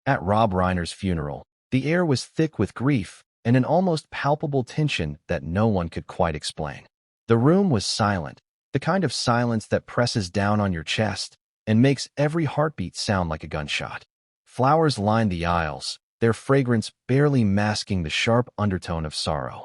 At Rob Reiner's funeral, the air was thick with grief and an almost palpable tension that no one could quite explain. The room was silent, the kind of silence that presses down on your chest and makes every heartbeat sound like a gunshot. Flowers lined the aisles, their fragrance barely masking the sharp undertone of sorrow.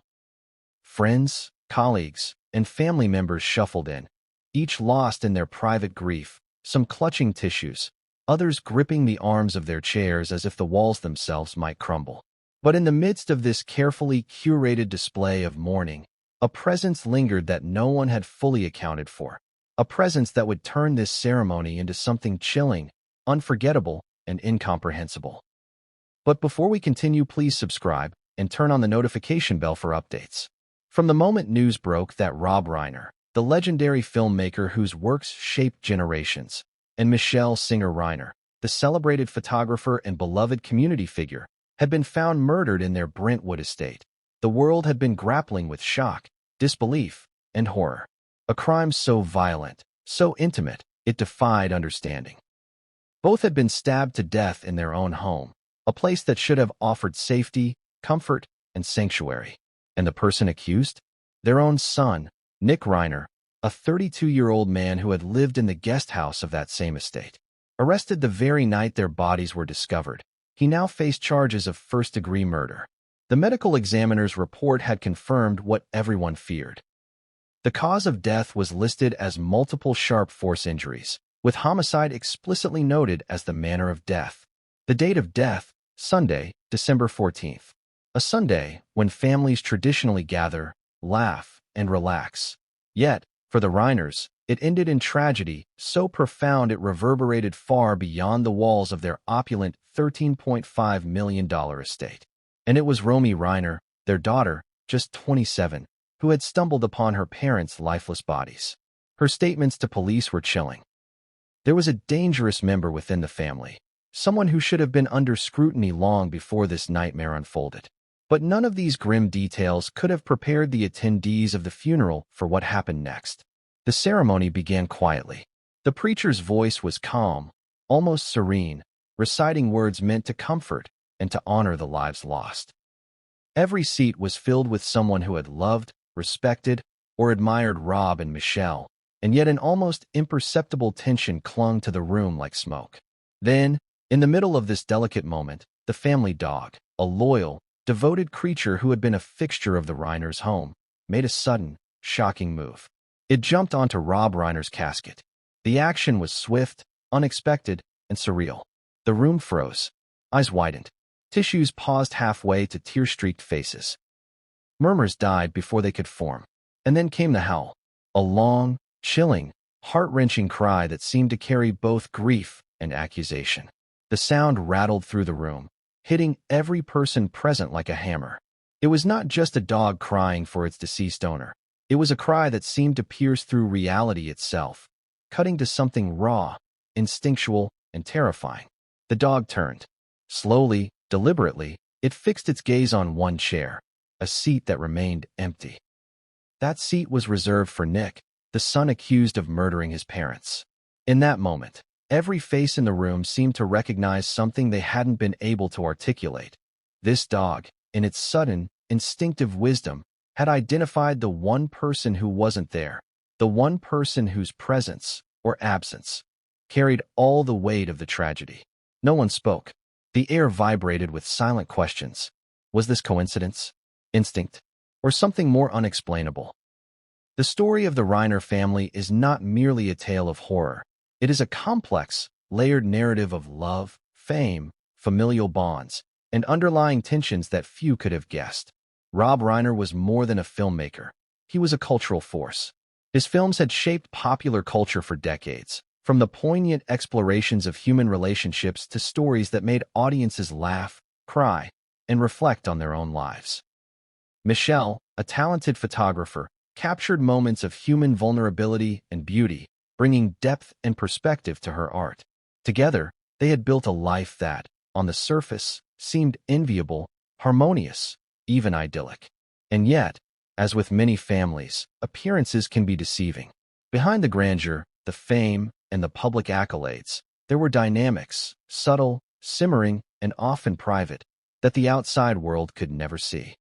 Friends, colleagues, and family members shuffled in, each lost in their private grief, some clutching tissues, others gripping the arms of their chairs as if the walls themselves might crumble. But in the midst of this carefully curated display of mourning, a presence lingered that no one had fully accounted for, a presence that would turn this ceremony into something chilling, unforgettable, and incomprehensible. But before we continue, please subscribe and turn on the notification bell for updates. From the moment news broke that Rob Reiner, the legendary filmmaker whose works shaped generations, and Michelle Singer Reiner, the celebrated photographer and beloved community figure, had been found murdered in their Brentwood estate, the world had been grappling with shock, disbelief, and horror. A crime so violent, so intimate, it defied understanding. Both had been stabbed to death in their own home, a place that should have offered safety, comfort, and sanctuary. And the person accused? Their own son, Nick Reiner, a 32-year-old man who had lived in the guest house of that same estate. Arrested the very night their bodies were discovered, he now faced charges of first-degree murder. The medical examiner's report had confirmed what everyone feared. The cause of death was listed as multiple sharp force injuries, with homicide explicitly noted as the manner of death. The date of death, Sunday, December 14th. A Sunday when families traditionally gather, laugh, and relax. Yet, for the Reiners, it ended in tragedy so profound it reverberated far beyond the walls of their opulent $13.5 million estate. And it was Romy Reiner, their daughter, just 27, who had stumbled upon her parents' lifeless bodies. Her statements to police were chilling. There was a dangerous member within the family, someone who should have been under scrutiny long before this nightmare unfolded. But none of these grim details could have prepared the attendees of the funeral for what happened next. The ceremony began quietly. The preacher's voice was calm, almost serene, reciting words meant to comfort and to honor the lives lost. Every seat was filled with someone who had loved, respected, or admired Rob and Michelle, and yet an almost imperceptible tension clung to the room like smoke. Then, in the middle of this delicate moment, the family dog, a loyal, devoted creature who had been a fixture of the Reiners' home, made a sudden, shocking move. It jumped onto Rob Reiner's casket. The action was swift, unexpected, and surreal. The room froze. Eyes widened. Tissues paused halfway to tear-streaked faces. Murmurs died before they could form. And then came the howl. A long, chilling, heart-wrenching cry that seemed to carry both grief and accusation. The sound rattled through the room, hitting every person present like a hammer. It was not just a dog crying for its deceased owner. It was a cry that seemed to pierce through reality itself, cutting to something raw, instinctual, and terrifying. The dog turned. Slowly, deliberately, it fixed its gaze on one chair, a seat that remained empty. That seat was reserved for Nick, the son accused of murdering his parents. In that moment, every face in the room seemed to recognize something they hadn't been able to articulate. This dog, in its sudden, instinctive wisdom, had identified the one person who wasn't there, the one person whose presence, or absence, carried all the weight of the tragedy. No one spoke. The air vibrated with silent questions. Was this coincidence, instinct, or something more unexplainable? The story of the Reiner family is not merely a tale of horror. It is a complex, layered narrative of love, fame, familial bonds, and underlying tensions that few could have guessed. Rob Reiner was more than a filmmaker. He was a cultural force. His films had shaped popular culture for decades, from the poignant explorations of human relationships to stories that made audiences laugh, cry, and reflect on their own lives. Michelle, a talented photographer, captured moments of human vulnerability and beauty, bringing depth and perspective to her art. Together, they had built a life that, on the surface, seemed enviable, harmonious, even idyllic. And yet, as with many families, appearances can be deceiving. Behind the grandeur, the fame, and the public accolades, there were dynamics, subtle, simmering, and often private, that the outside world could never see.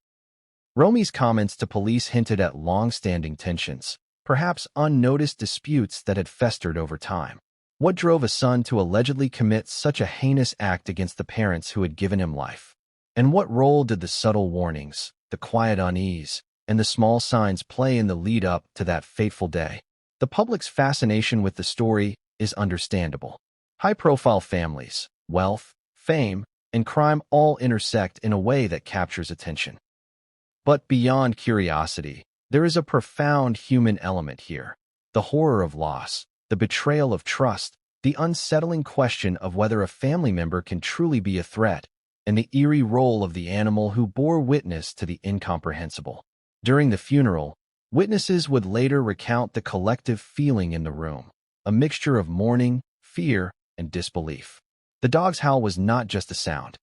Romy's comments to police hinted at long-standing tensions, perhaps unnoticed disputes that had festered over time. What drove a son to allegedly commit such a heinous act against the parents who had given him life? And what role did the subtle warnings, the quiet unease, and the small signs play in the lead-up to that fateful day? The public's fascination with the story is understandable. High-profile families, wealth, fame, and crime all intersect in a way that captures attention. But beyond curiosity, there is a profound human element here. The horror of loss, the betrayal of trust, the unsettling question of whether a family member can truly be a threat, and the eerie role of the animal who bore witness to the incomprehensible. During the funeral, witnesses would later recount the collective feeling in the room, a mixture of mourning, fear, and disbelief. The dog's howl was not just a sound.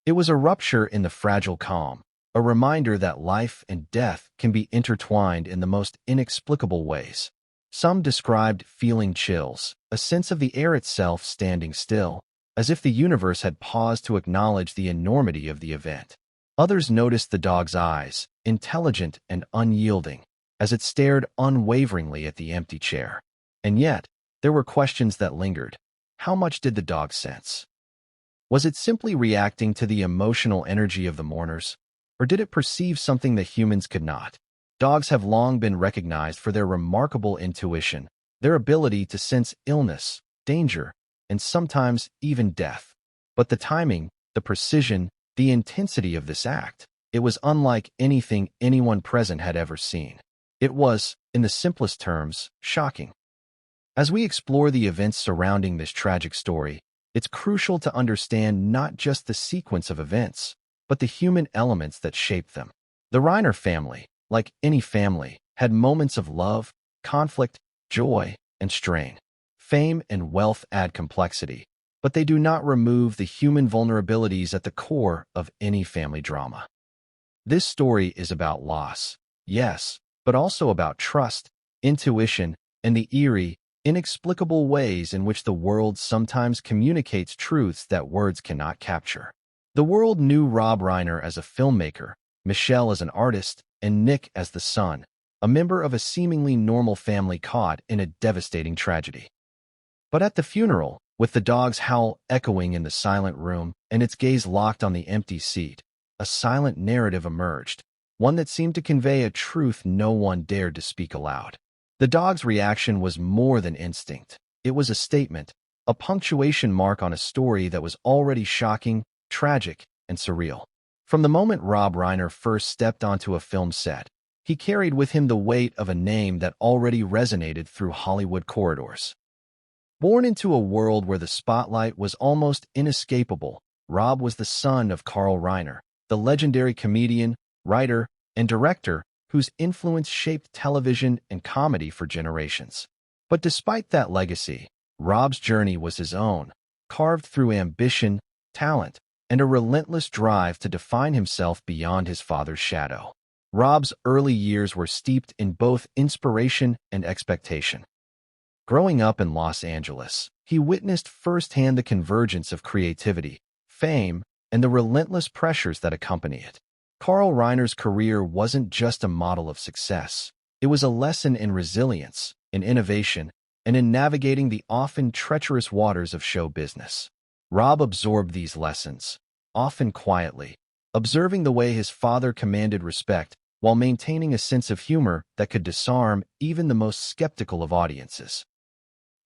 It was a rupture in the fragile calm, a reminder that life and death can be intertwined in the most inexplicable ways. Some described feeling chills, a sense of the air itself standing still, as if the universe had paused to acknowledge the enormity of the event. Others noticed the dog's eyes, intelligent and unyielding, as it stared unwaveringly at the empty chair. And yet, there were questions that lingered. How much did the dog sense? Was it simply reacting to the emotional energy of the mourners, or did it perceive something that humans could not? Dogs have long been recognized for their remarkable intuition, their ability to sense illness, danger, and sometimes even death. But the timing, the precision, the intensity of this act, it was unlike anything anyone present had ever seen. It was, in the simplest terms, shocking. As we explore the events surrounding this tragic story, it's crucial to understand not just the sequence of events, but the human elements that shaped them. The Reiner family, like any family, had moments of love, conflict, joy, and strain. Fame and wealth add complexity, but they do not remove the human vulnerabilities at the core of any family drama. This story is about loss, yes, but also about trust, intuition, and the eerie, inexplicable ways in which the world sometimes communicates truths that words cannot capture. The world knew Rob Reiner as a filmmaker, Michelle as an artist, and Nick as the son, a member of a seemingly normal family caught in a devastating tragedy. But at the funeral, with the dog's howl echoing in the silent room and its gaze locked on the empty seat, a silent narrative emerged, one that seemed to convey a truth no one dared to speak aloud. The dog's reaction was more than instinct. It was a statement, a punctuation mark on a story that was already shocking, tragic, and surreal. From the moment Rob Reiner first stepped onto a film set, he carried with him the weight of a name that already resonated through Hollywood corridors. Born into a world where the spotlight was almost inescapable, Rob was the son of Carl Reiner, the legendary comedian, writer, and director whose influence shaped television and comedy for generations. But despite that legacy, Rob's journey was his own, carved through ambition, talent, and a relentless drive to define himself beyond his father's shadow. Rob's early years were steeped in both inspiration and expectation. Growing up in Los Angeles, he witnessed firsthand the convergence of creativity, fame, and the relentless pressures that accompany it. Carl Reiner's career wasn't just a model of success. It was a lesson in resilience, in innovation, and in navigating the often treacherous waters of show business. Rob absorbed these lessons, often quietly, observing the way his father commanded respect while maintaining a sense of humor that could disarm even the most skeptical of audiences.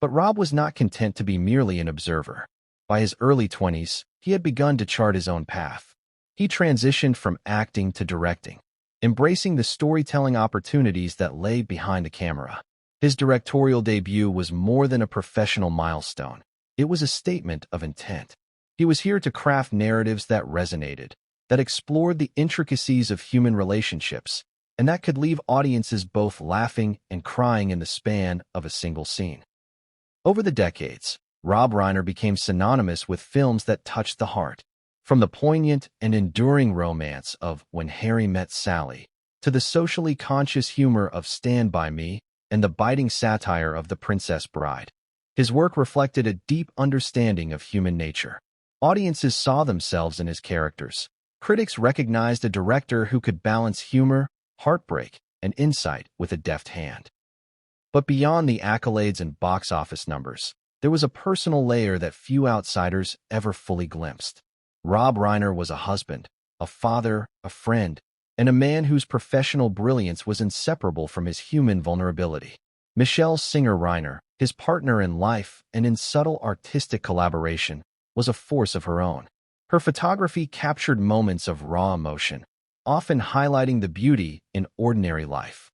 But Rob was not content to be merely an observer. By his early 20s, he had begun to chart his own path. He transitioned from acting to directing, embracing the storytelling opportunities that lay behind the camera. His directorial debut was more than a professional milestone. It was a statement of intent. He was here to craft narratives that resonated, that explored the intricacies of human relationships, and that could leave audiences both laughing and crying in the span of a single scene. Over the decades, Rob Reiner became synonymous with films that touched the heart. From the poignant and enduring romance of When Harry Met Sally, to the socially conscious humor of Stand By Me and the biting satire of The Princess Bride, his work reflected a deep understanding of human nature. Audiences saw themselves in his characters. Critics recognized a director who could balance humor, heartbreak, and insight with a deft hand. But beyond the accolades and box office numbers, there was a personal layer that few outsiders ever fully glimpsed. Rob Reiner was a husband, a father, a friend, and a man whose professional brilliance was inseparable from his human vulnerability. Michelle Singer Reiner, his partner in life and in subtle artistic collaboration, was a force of her own. Her photography captured moments of raw emotion, often highlighting the beauty in ordinary life.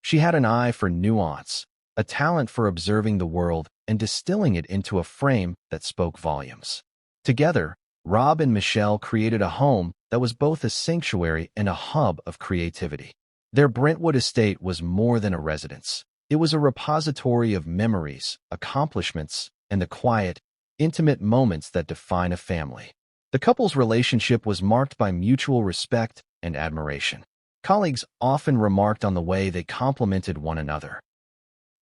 She had an eye for nuance, a talent for observing the world and distilling it into a frame that spoke volumes. Together, Rob and Michelle created a home that was both a sanctuary and a hub of creativity. Their Brentwood estate was more than a residence. It was a repository of memories, accomplishments, and the quiet, intimate moments that define a family. The couple's relationship was marked by mutual respect and admiration. Colleagues often remarked on the way they complemented one another.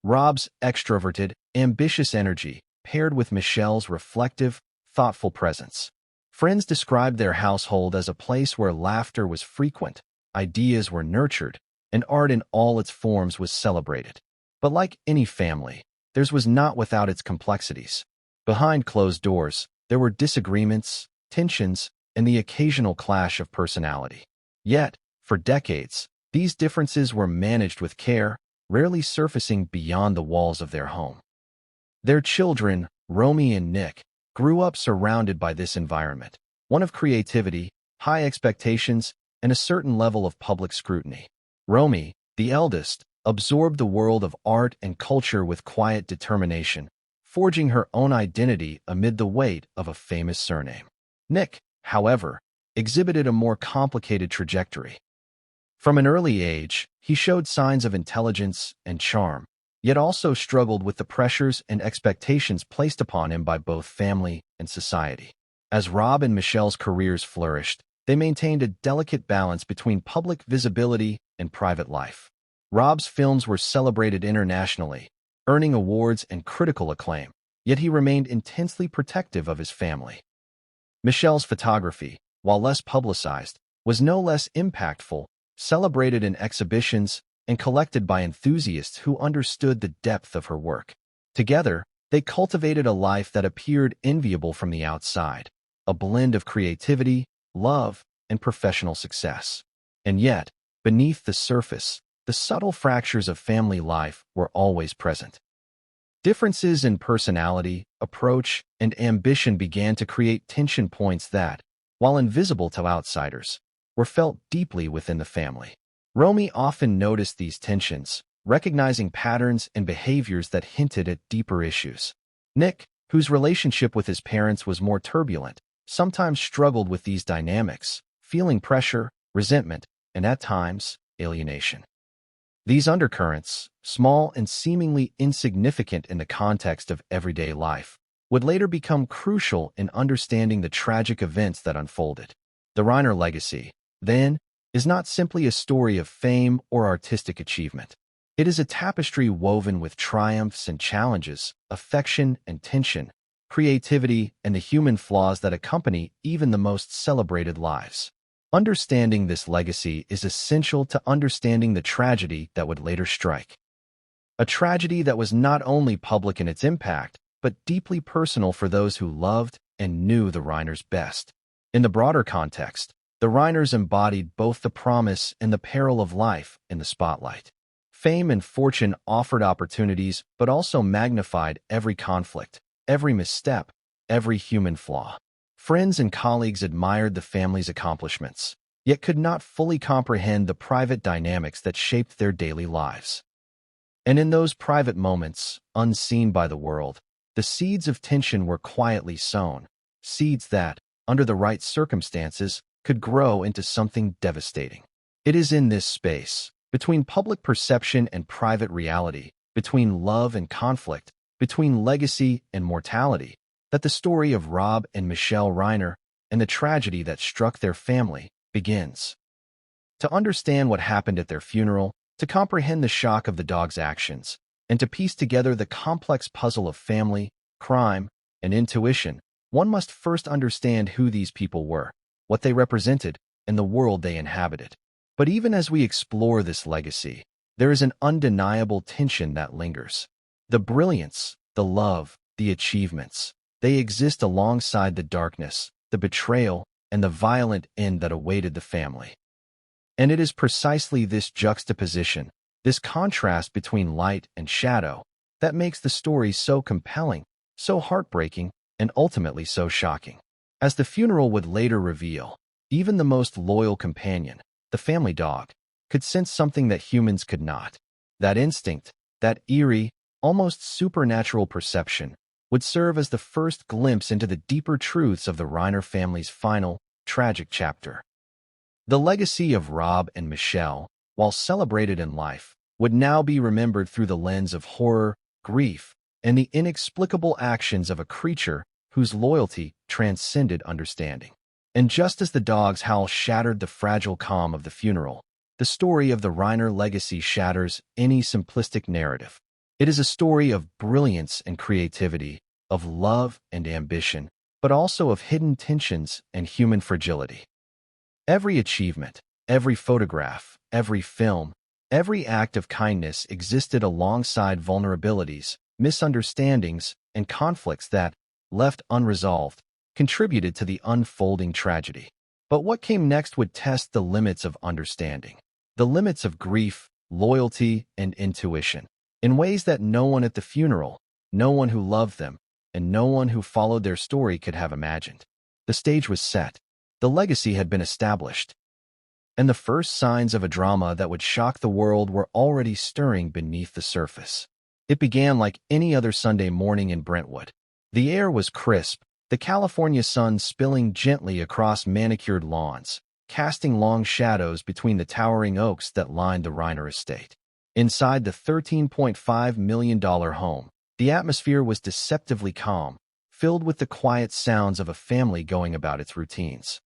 Rob's extroverted, ambitious energy paired with Michelle's reflective, thoughtful presence. Friends described their household as a place where laughter was frequent, ideas were nurtured, and art in all its forms was celebrated. But like any family, theirs was not without its complexities. Behind closed doors, there were disagreements, tensions, and the occasional clash of personality. Yet, for decades, these differences were managed with care, rarely surfacing beyond the walls of their home. Their children, Romy and Nick, grew up surrounded by this environment, one of creativity, high expectations, and a certain level of public scrutiny. Romy, the eldest, absorbed the world of art and culture with quiet determination, forging her own identity amid the weight of a famous surname. Nick, however, exhibited a more complicated trajectory. From an early age, he showed signs of intelligence and charm, yet also struggled with the pressures and expectations placed upon him by both family and society. As Rob and Michelle's careers flourished, they maintained a delicate balance between public visibility and private life. Rob's films were celebrated internationally, earning awards and critical acclaim, yet he remained intensely protective of his family. Michelle's photography, while less publicized, was no less impactful, celebrated in exhibitions, and collected by enthusiasts who understood the depth of her work. Together, they cultivated a life that appeared enviable from the outside, a blend of creativity, love, and professional success. And yet, beneath the surface, the subtle fractures of family life were always present. Differences in personality, approach, and ambition began to create tension points that, while invisible to outsiders, were felt deeply within the family. Romy often noticed these tensions, recognizing patterns and behaviors that hinted at deeper issues. Nick, whose relationship with his parents was more turbulent, sometimes struggled with these dynamics, feeling pressure, resentment, and at times, alienation. These undercurrents, small and seemingly insignificant in the context of everyday life, would later become crucial in understanding the tragic events that unfolded. The Reiner legacy, then, is not simply a story of fame or artistic achievement. It is a tapestry woven with triumphs and challenges, affection and tension, creativity and the human flaws that accompany even the most celebrated lives. Understanding this legacy is essential to understanding the tragedy that would later strike. A tragedy that was not only public in its impact, but deeply personal for those who loved and knew the Reiners best. In the broader context, the Reiners embodied both the promise and the peril of life in the spotlight. Fame and fortune offered opportunities, but also magnified every conflict, every misstep, every human flaw. Friends and colleagues admired the family's accomplishments, yet could not fully comprehend the private dynamics that shaped their daily lives. And in those private moments, unseen by the world, the seeds of tension were quietly sown, seeds that, under the right circumstances, could grow into something devastating. It is in this space, between public perception and private reality, between love and conflict, between legacy and mortality, that the story of Rob and Michelle Reiner and the tragedy that struck their family begins. To understand what happened at their funeral, to comprehend the shock of the dog's actions, and to piece together the complex puzzle of family, crime, and intuition, one must first understand who these people were, what they represented, and the world they inhabited. But even as we explore this legacy, there is an undeniable tension that lingers. The brilliance, the love, the achievements, they exist alongside the darkness, the betrayal, and the violent end that awaited the family. And it is precisely this juxtaposition, this contrast between light and shadow, that makes the story so compelling, so heartbreaking, and ultimately so shocking. As the funeral would later reveal, even the most loyal companion, the family dog, could sense something that humans could not. That instinct, that eerie, almost supernatural perception, would serve as the first glimpse into the deeper truths of the Reiner family's final, tragic chapter. The legacy of Rob and Michelle, while celebrated in life, would now be remembered through the lens of horror, grief, and the inexplicable actions of a creature whose loyalty transcended understanding. And just as the dog's howl shattered the fragile calm of the funeral, the story of the Reiner legacy shatters any simplistic narrative. It is a story of brilliance and creativity, of love and ambition, but also of hidden tensions and human fragility. Every achievement, every photograph, every film, every act of kindness existed alongside vulnerabilities, misunderstandings, and conflicts that, left unresolved, contributed to the unfolding tragedy. But what came next would test the limits of understanding, the limits of grief, loyalty, and intuition, in ways that no one at the funeral, no one who loved them, and no one who followed their story could have imagined. The stage was set. The legacy had been established. And the first signs of a drama that would shock the world were already stirring beneath the surface. It began like any other Sunday morning in Brentwood. The air was crisp, the California sun spilling gently across manicured lawns, casting long shadows between the towering oaks that lined the Reiner estate. Inside the $13.5 million home, the atmosphere was deceptively calm, filled with the quiet sounds of a family going about its routines.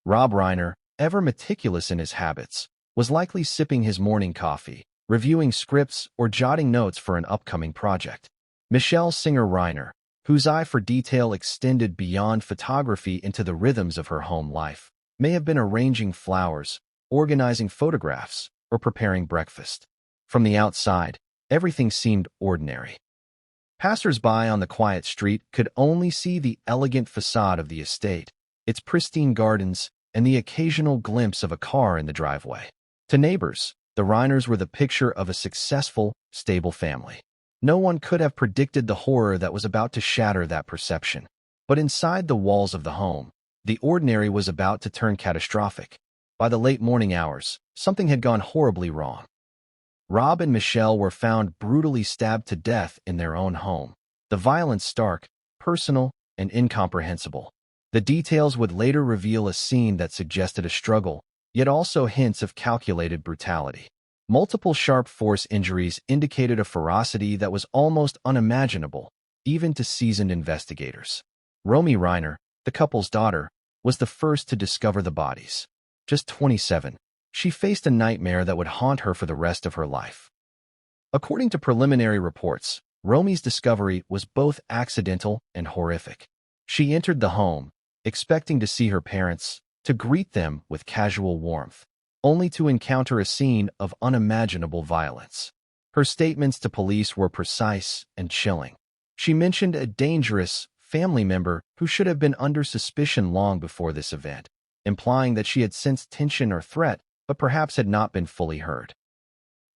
Rob Reiner, ever meticulous in his habits, was likely sipping his morning coffee, reviewing scripts, or jotting notes for an upcoming project. Michelle Singer Reiner, whose eye for detail extended beyond photography into the rhythms of her home life, may have been arranging flowers, organizing photographs, or preparing breakfast. From the outside, everything seemed ordinary. Passers-by on the quiet street could only see the elegant facade of the estate, its pristine gardens, and the occasional glimpse of a car in the driveway. To neighbors, the Reiners were the picture of a successful, stable family. No one could have predicted the horror that was about to shatter that perception. But inside the walls of the home, the ordinary was about to turn catastrophic. By the late morning hours, something had gone horribly wrong. Rob and Michelle were found brutally stabbed to death in their own home. The violence stark, personal, and incomprehensible. The details would later reveal a scene that suggested a struggle, yet also hints of calculated brutality. Multiple sharp force injuries indicated a ferocity that was almost unimaginable, even to seasoned investigators. Romy Reiner, the couple's daughter, was the first to discover the bodies. Just 27, she faced a nightmare that would haunt her for the rest of her life. According to preliminary reports, Romy's discovery was both accidental and horrific. She entered the home, expecting to see her parents, to greet them with casual warmth, only to encounter a scene of unimaginable violence. Her statements to police were precise and chilling. She mentioned a dangerous family member who should have been under suspicion long before this event, implying that she had sensed tension or threat, but perhaps had not been fully heard.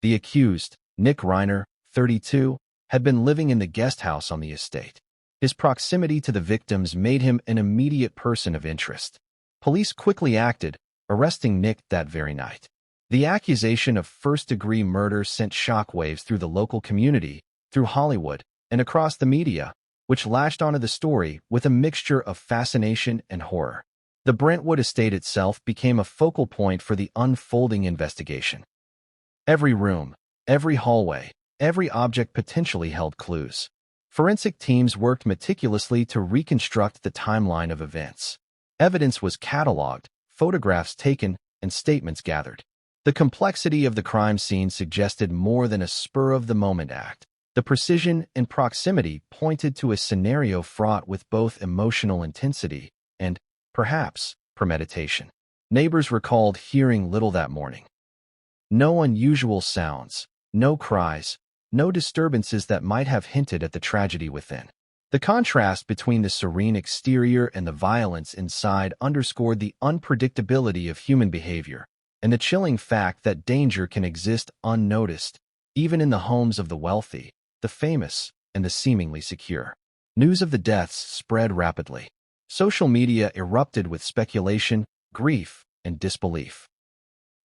The accused, Nick Reiner, 32, had been living in the guest house on the estate. His proximity to the victims made him an immediate person of interest. Police quickly acted, arresting Nick that very night. The accusation of first-degree murder sent shockwaves through the local community, through Hollywood, and across the media, which latched onto the story with a mixture of fascination and horror. The Brentwood estate itself became a focal point for the unfolding investigation. Every room, every hallway, every object potentially held clues. Forensic teams worked meticulously to reconstruct the timeline of events. Evidence was cataloged, photographs taken, and statements gathered. The complexity of the crime scene suggested more than a spur-of-the-moment act. The precision and proximity pointed to a scenario fraught with both emotional intensity and, perhaps, premeditation. Neighbors recalled hearing little that morning. No unusual sounds, no cries, no disturbances that might have hinted at the tragedy within. The contrast between the serene exterior and the violence inside underscored the unpredictability of human behavior and the chilling fact that danger can exist unnoticed, even in the homes of the wealthy, the famous, and the seemingly secure. News of the deaths spread rapidly. Social media erupted with speculation, grief, and disbelief.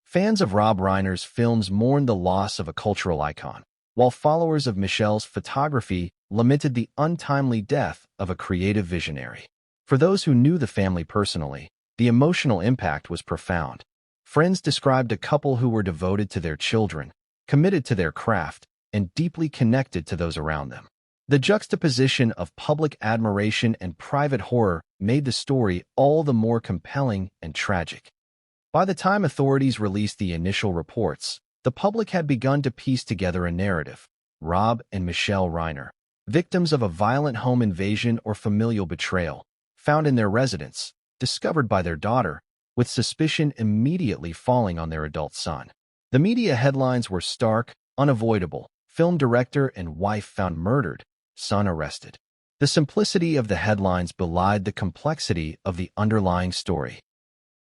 Fans of Rob Reiner's films mourned the loss of a cultural icon, while followers of Michelle's photography lamented the untimely death of a creative visionary. For those who knew the family personally, the emotional impact was profound. Friends described a couple who were devoted to their children, committed to their craft, and deeply connected to those around them. The juxtaposition of public admiration and private horror made the story all the more compelling and tragic. By the time authorities released the initial reports, the public had begun to piece together a narrative. Rob and Michelle Reiner, victims of a violent home invasion or familial betrayal, found in their residence, discovered by their daughter, with suspicion immediately falling on their adult son. The media headlines were stark, unavoidable. Film director and wife found murdered, son arrested. The simplicity of the headlines belied the complexity of the underlying story.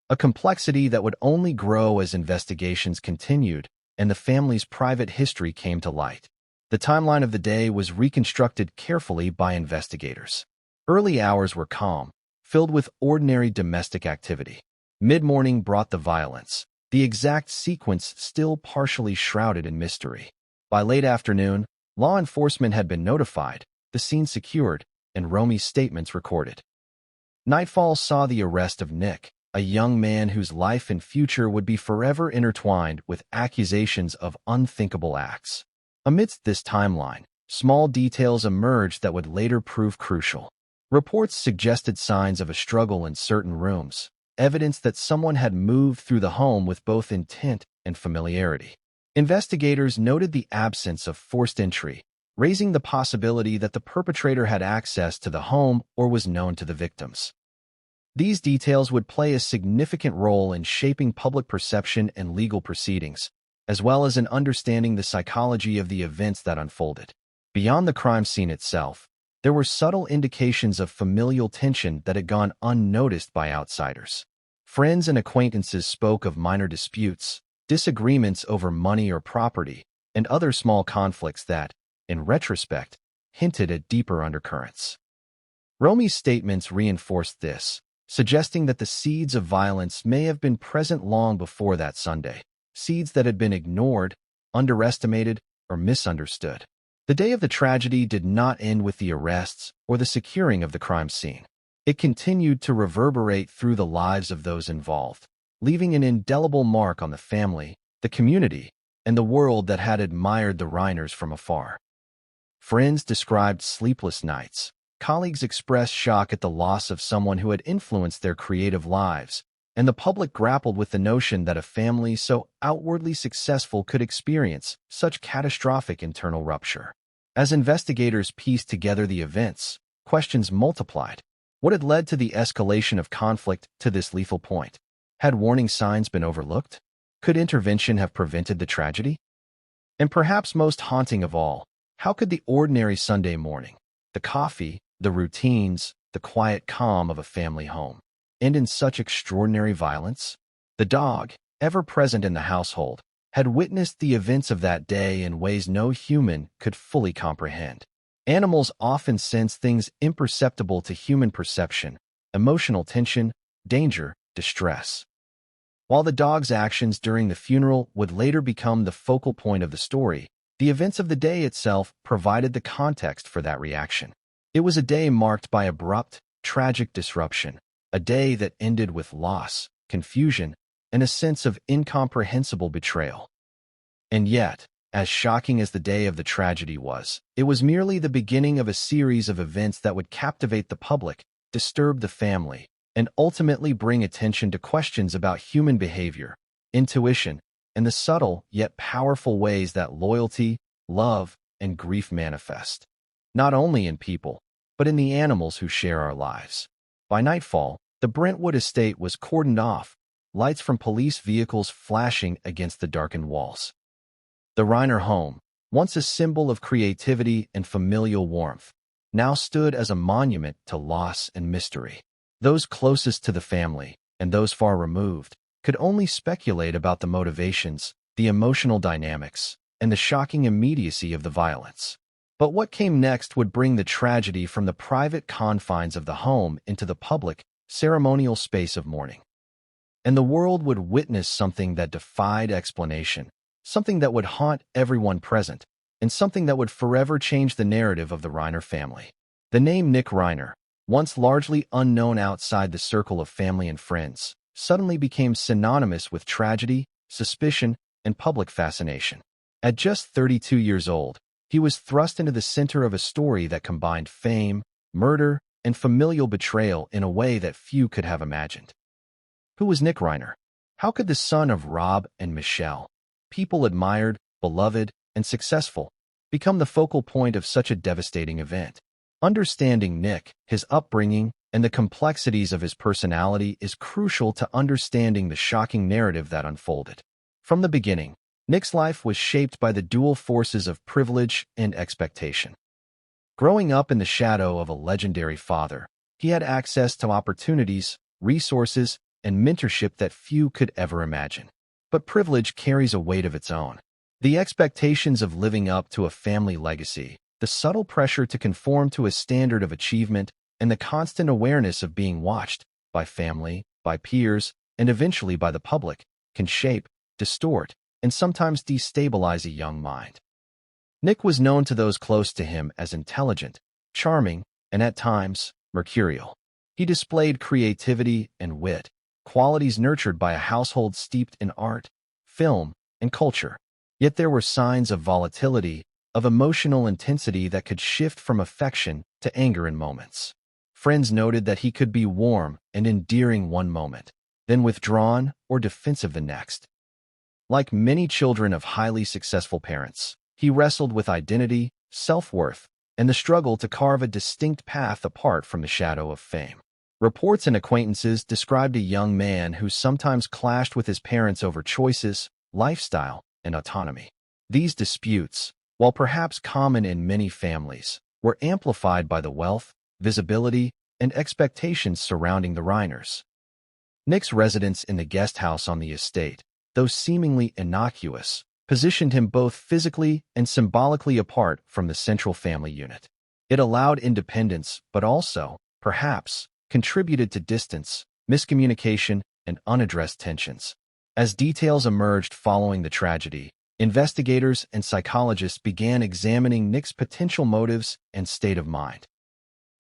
A complexity that would only grow as investigations continued and the family's private history came to light. The timeline of the day was reconstructed carefully by investigators. Early hours were calm, filled with ordinary domestic activity. Mid-morning brought the violence, the exact sequence still partially shrouded in mystery. By late afternoon, law enforcement had been notified, the scene secured, and Romy's statements recorded. Nightfall saw the arrest of Nick, a young man whose life and future would be forever intertwined with accusations of unthinkable acts. Amidst this timeline, small details emerged that would later prove crucial. Reports suggested signs of a struggle in certain rooms, evidence that someone had moved through the home with both intent and familiarity. Investigators noted the absence of forced entry, raising the possibility that the perpetrator had access to the home or was known to the victims. These details would play a significant role in shaping public perception and legal proceedings, as well as in understanding the psychology of the events that unfolded. Beyond the crime scene itself, there were subtle indications of familial tension that had gone unnoticed by outsiders. Friends and acquaintances spoke of minor disputes, disagreements over money or property, and other small conflicts that, in retrospect, hinted at deeper undercurrents. Romy's statements reinforced this, suggesting that the seeds of violence may have been present long before that Sunday, seeds that had been ignored, underestimated, or misunderstood. The day of the tragedy did not end with the arrests or the securing of the crime scene. It continued to reverberate through the lives of those involved, leaving an indelible mark on the family, the community, and the world that had admired the Reiners from afar. Friends described sleepless nights. Colleagues expressed shock at the loss of someone who had influenced their creative lives, and the public grappled with the notion that a family so outwardly successful could experience such catastrophic internal rupture. As investigators pieced together the events, questions multiplied. What had led to the escalation of conflict to this lethal point? Had warning signs been overlooked? Could intervention have prevented the tragedy? And perhaps most haunting of all, how could the ordinary Sunday morning, the coffee, the routines, the quiet calm of a family home, end in such extraordinary violence? The dog, ever present in the household, had witnessed the events of that day in ways no human could fully comprehend. Animals often sense things imperceptible to human perception: emotional tension, danger, distress. While the dog's actions during the funeral would later become the focal point of the story, the events of the day itself provided the context for that reaction. It was a day marked by abrupt, tragic disruption, a day that ended with loss, confusion, and a sense of incomprehensible betrayal. And yet, as shocking as the day of the tragedy was, it was merely the beginning of a series of events that would captivate the public, disturb the family, and ultimately bring attention to questions about human behavior, intuition, and the subtle yet powerful ways that loyalty, love, and grief manifest, not only in people, but in the animals who share our lives. By nightfall, the Brentwood estate was cordoned off, lights from police vehicles flashing against the darkened walls. The Reiner home, once a symbol of creativity and familial warmth, now stood as a monument to loss and mystery. Those closest to the family, and those far removed, could only speculate about the motivations, the emotional dynamics, and the shocking immediacy of the violence. But what came next would bring the tragedy from the private confines of the home into the public, ceremonial space of mourning. And the world would witness something that defied explanation, something that would haunt everyone present, and something that would forever change the narrative of the Reiner family. The name Nick Reiner, once largely unknown outside the circle of family and friends, suddenly became synonymous with tragedy, suspicion, and public fascination. At just 32 years old, he was thrust into the center of a story that combined fame, murder, and familial betrayal in a way that few could have imagined. Who was Nick Reiner? How could the son of Rob and Michelle, people admired, beloved, and successful, become the focal point of such a devastating event? Understanding Nick, his upbringing, and the complexities of his personality is crucial to understanding the shocking narrative that unfolded. From the beginning, Nick's life was shaped by the dual forces of privilege and expectation. Growing up in the shadow of a legendary father, he had access to opportunities, resources, and mentorship that few could ever imagine. But privilege carries a weight of its own. The expectations of living up to a family legacy, the subtle pressure to conform to a standard of achievement, and the constant awareness of being watched by family, by peers, and eventually by the public, can shape, distort, and sometimes destabilize a young mind. Nick was known to those close to him as intelligent, charming, and at times, mercurial. He displayed creativity and wit, qualities nurtured by a household steeped in art, film, and culture. Yet there were signs of volatility, of emotional intensity that could shift from affection to anger in moments. Friends noted that he could be warm and endearing one moment, then withdrawn or defensive the next. Like many children of highly successful parents, he wrestled with identity, self-worth, and the struggle to carve a distinct path apart from the shadow of fame. Reports and acquaintances described a young man who sometimes clashed with his parents over choices, lifestyle, and autonomy. These disputes, while perhaps common in many families, were amplified by the wealth, visibility, and expectations surrounding the Reiners. Nick's residence in the guest house on the estate, though seemingly innocuous, positioned him both physically and symbolically apart from the central family unit. It allowed independence, but also, perhaps, contributed to distance, miscommunication, and unaddressed tensions. As details emerged following the tragedy, investigators and psychologists began examining Nick's potential motives and state of mind.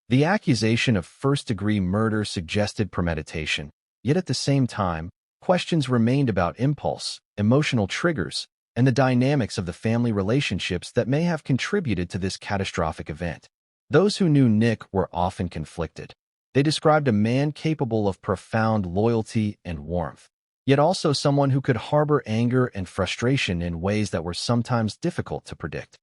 The accusation of first-degree murder suggested premeditation, yet at the same time, questions remained about impulse, emotional triggers, and the dynamics of the family relationships that may have contributed to this catastrophic event. Those who knew Nick were often conflicted. They described a man capable of profound loyalty and warmth, yet also someone who could harbor anger and frustration in ways that were sometimes difficult to predict.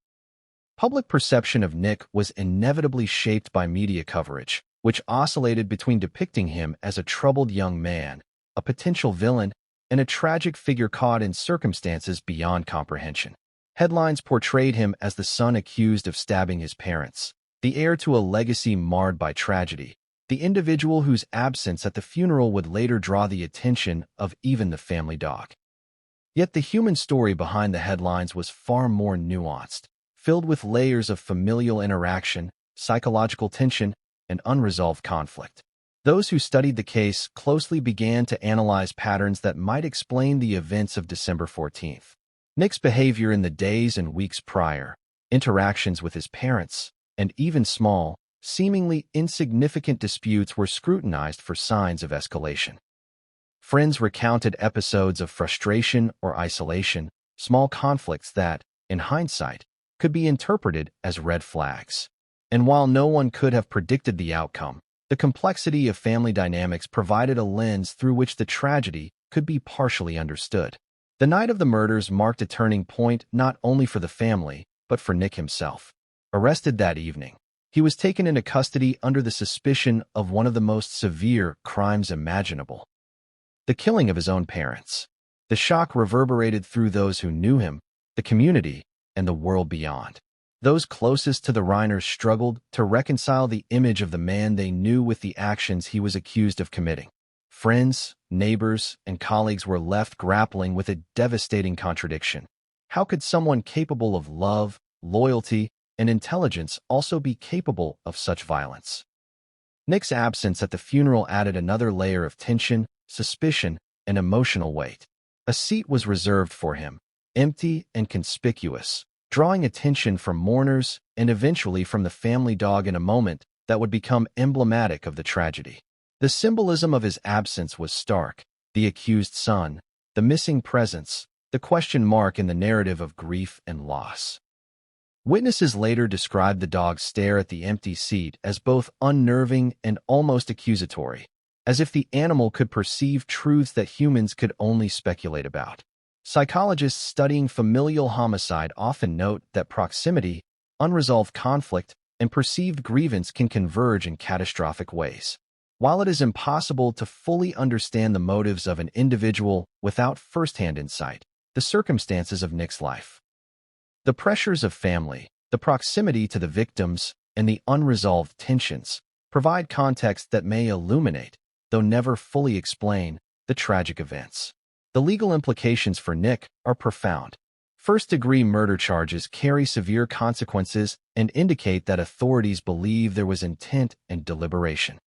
Public perception of Nick was inevitably shaped by media coverage, which oscillated between depicting him as a troubled young man, a potential villain, and a tragic figure caught in circumstances beyond comprehension. Headlines portrayed him as the son accused of stabbing his parents, the heir to a legacy marred by tragedy, the individual whose absence at the funeral would later draw the attention of even the family dog. Yet the human story behind the headlines was far more nuanced, filled with layers of familial interaction, psychological tension, and unresolved conflict. Those who studied the case closely began to analyze patterns that might explain the events of December 14th. Nick's behavior in the days and weeks prior, interactions with his parents, and even small, seemingly insignificant disputes were scrutinized for signs of escalation. Friends recounted episodes of frustration or isolation, small conflicts that, in hindsight, could be interpreted as red flags. And while no one could have predicted the outcome, the complexity of family dynamics provided a lens through which the tragedy could be partially understood. The night of the murders marked a turning point not only for the family, but for Nick himself. Arrested that evening, he was taken into custody under the suspicion of one of the most severe crimes imaginable: the killing of his own parents. The shock reverberated through those who knew him, the community, and the world beyond. Those closest to the Reiners struggled to reconcile the image of the man they knew with the actions he was accused of committing. Friends, neighbors, and colleagues were left grappling with a devastating contradiction. How could someone capable of love, loyalty, and intelligence also be capable of such violence? Nick's absence at the funeral added another layer of tension, suspicion, and emotional weight. A seat was reserved for him, empty and conspicuous, drawing attention from mourners and eventually from the family dog in a moment that would become emblematic of the tragedy. The symbolism of his absence was stark: the accused son, the missing presence, the question mark in the narrative of grief and loss. Witnesses later described the dog's stare at the empty seat as both unnerving and almost accusatory, as if the animal could perceive truths that humans could only speculate about. Psychologists studying familial homicide often note that proximity, unresolved conflict, and perceived grievance can converge in catastrophic ways. While it is impossible to fully understand the motives of an individual without first-hand insight, the circumstances of Nick's life, the pressures of family, the proximity to the victims, and the unresolved tensions provide context that may illuminate, though never fully explain, the tragic events. The legal implications for Nick are profound. First-degree murder charges carry severe consequences and indicate that authorities believe there was intent and deliberation.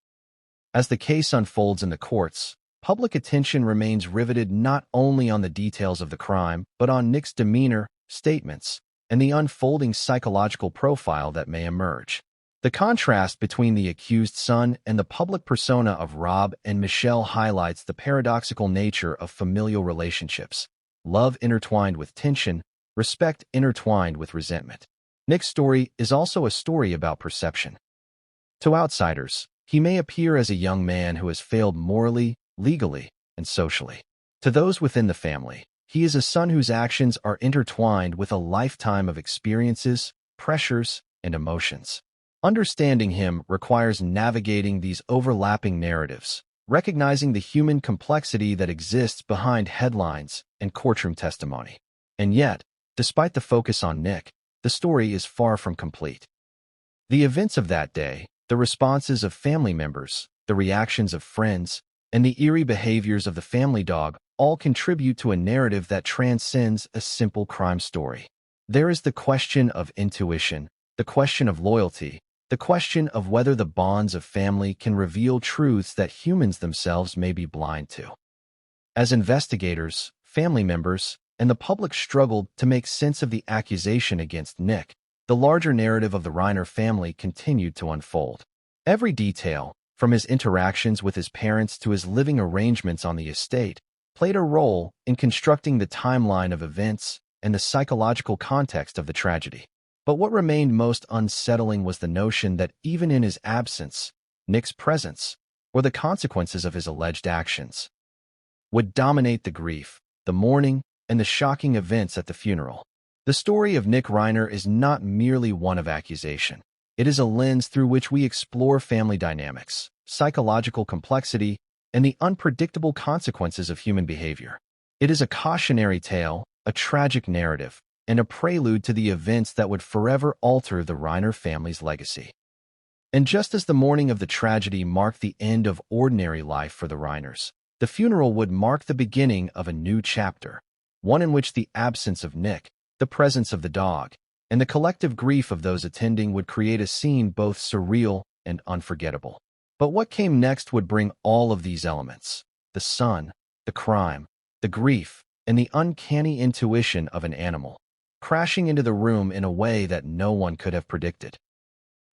As the case unfolds in the courts, public attention remains riveted not only on the details of the crime, but on Nick's demeanor, statements, and the unfolding psychological profile that may emerge. The contrast between the accused son and the public persona of Rob and Michelle highlights the paradoxical nature of familial relationships: love intertwined with tension, respect intertwined with resentment. Nick's story is also a story about perception. To outsiders, he may appear as a young man who has failed morally, legally, and socially. To those within the family, he is a son whose actions are intertwined with a lifetime of experiences, pressures, and emotions. Understanding him requires navigating these overlapping narratives, recognizing the human complexity that exists behind headlines and courtroom testimony. And yet, despite the focus on Nick, the story is far from complete. The events of that day, the responses of family members, the reactions of friends, and the eerie behaviors of the family dog all contribute to a narrative that transcends a simple crime story. There is the question of intuition, the question of loyalty, the question of whether the bonds of family can reveal truths that humans themselves may be blind to. As investigators, family members, and the public struggled to make sense of the accusation against Nick, the larger narrative of the Reiner family continued to unfold. Every detail, from his interactions with his parents to his living arrangements on the estate, played a role in constructing the timeline of events and the psychological context of the tragedy. But what remained most unsettling was the notion that even in his absence, Nick's presence, or the consequences of his alleged actions, would dominate the grief, the mourning, and the shocking events at the funeral. The story of Nick Reiner is not merely one of accusation. It is a lens through which we explore family dynamics, psychological complexity, and the unpredictable consequences of human behavior. It is a cautionary tale, a tragic narrative, and a prelude to the events that would forever alter the Reiner family's legacy. And just as the morning of the tragedy marked the end of ordinary life for the Reiners, the funeral would mark the beginning of a new chapter, one in which the absence of Nick, the presence of the dog, and the collective grief of those attending would create a scene both surreal and unforgettable. But what came next would bring all of these elements: the son, the crime, the grief, and the uncanny intuition of an animal, crashing into the room in a way that no one could have predicted.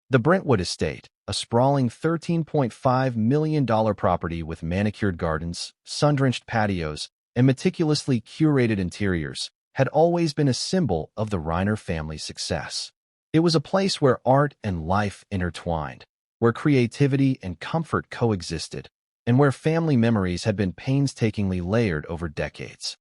The Brentwood estate, a sprawling $13.5 million property with manicured gardens, sun-drenched patios, and meticulously curated interiors, had always been a symbol of the Reiner family's success. It was a place where art and life intertwined, where creativity and comfort coexisted, and where family memories had been painstakingly layered over decades.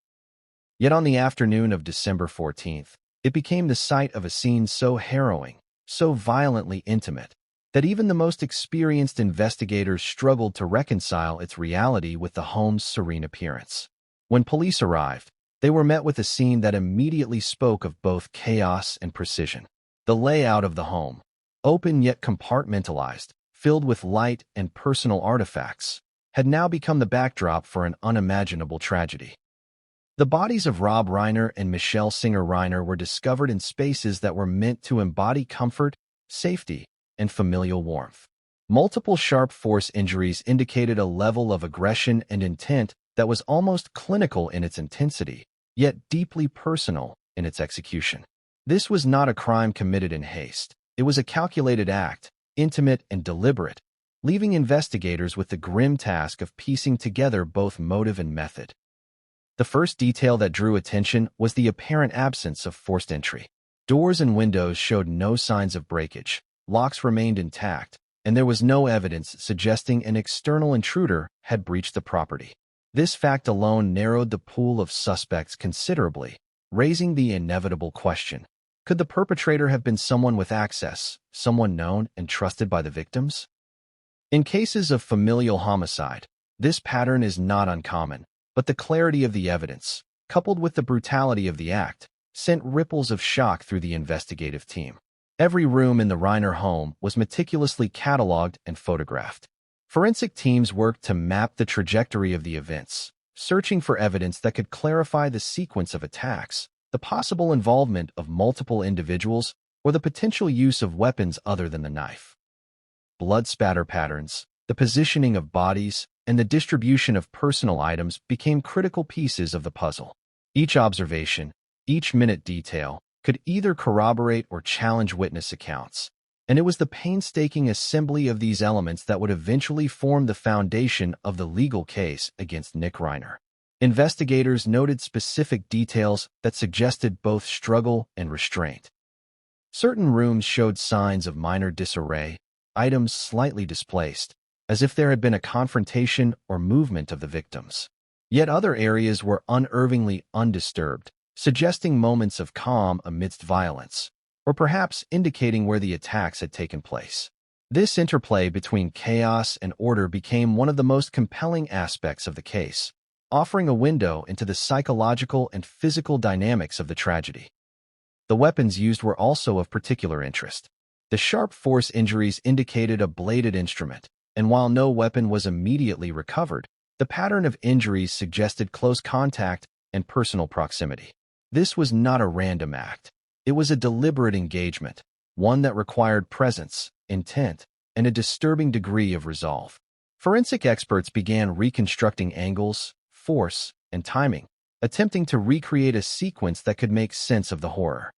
Yet on the afternoon of December 14th, It became the site of a scene so harrowing, so violently intimate, that even the most experienced investigators struggled to reconcile its reality with the home's serene appearance. When police arrived, they were met with a scene that immediately spoke of both chaos and precision. The layout of the home, open yet compartmentalized, filled with light and personal artifacts, had now become the backdrop for an unimaginable tragedy. The bodies of Rob Reiner and Michelle Singer Reiner were discovered in spaces that were meant to embody comfort, safety, and familial warmth. Multiple sharp force injuries indicated a level of aggression and intent that was almost clinical in its intensity, yet deeply personal in its execution. This was not a crime committed in haste. It was a calculated act, intimate and deliberate, leaving investigators with the grim task of piecing together both motive and method. The first detail that drew attention was the apparent absence of forced entry. Doors and windows showed no signs of breakage, locks remained intact, and there was no evidence suggesting an external intruder had breached the property. This fact alone narrowed the pool of suspects considerably, raising the inevitable question: could the perpetrator have been someone with access, someone known and trusted by the victims? In cases of familial homicide, this pattern is not uncommon, but the clarity of the evidence, coupled with the brutality of the act, sent ripples of shock through the investigative team. Every room in the Reiner home was meticulously cataloged and photographed. Forensic teams worked to map the trajectory of the events, searching for evidence that could clarify the sequence of attacks, the possible involvement of multiple individuals, or the potential use of weapons other than the knife. Blood spatter patterns, the positioning of bodies, and the distribution of personal items became critical pieces of the puzzle. Each observation, each minute detail, could either corroborate or challenge witness accounts, and it was the painstaking assembly of these elements that would eventually form the foundation of the legal case against Nick Reiner. Investigators noted specific details that suggested both struggle and restraint. Certain rooms showed signs of minor disarray, items slightly displaced, as if there had been a confrontation or movement of the victims. Yet other areas were unervingly undisturbed, suggesting moments of calm amidst violence, or perhaps indicating where the attacks had taken place. This interplay between chaos and order became one of the most compelling aspects of the case, offering a window into the psychological and physical dynamics of the tragedy. The weapons used were also of particular interest. The sharp force injuries indicated a bladed instrument, and while no weapon was immediately recovered, the pattern of injuries suggested close contact and personal proximity. This was not a random act. It was a deliberate engagement, one that required presence, intent, and a disturbing degree of resolve. Forensic experts began reconstructing angles, force, and timing, attempting to recreate a sequence that could make sense of the horror.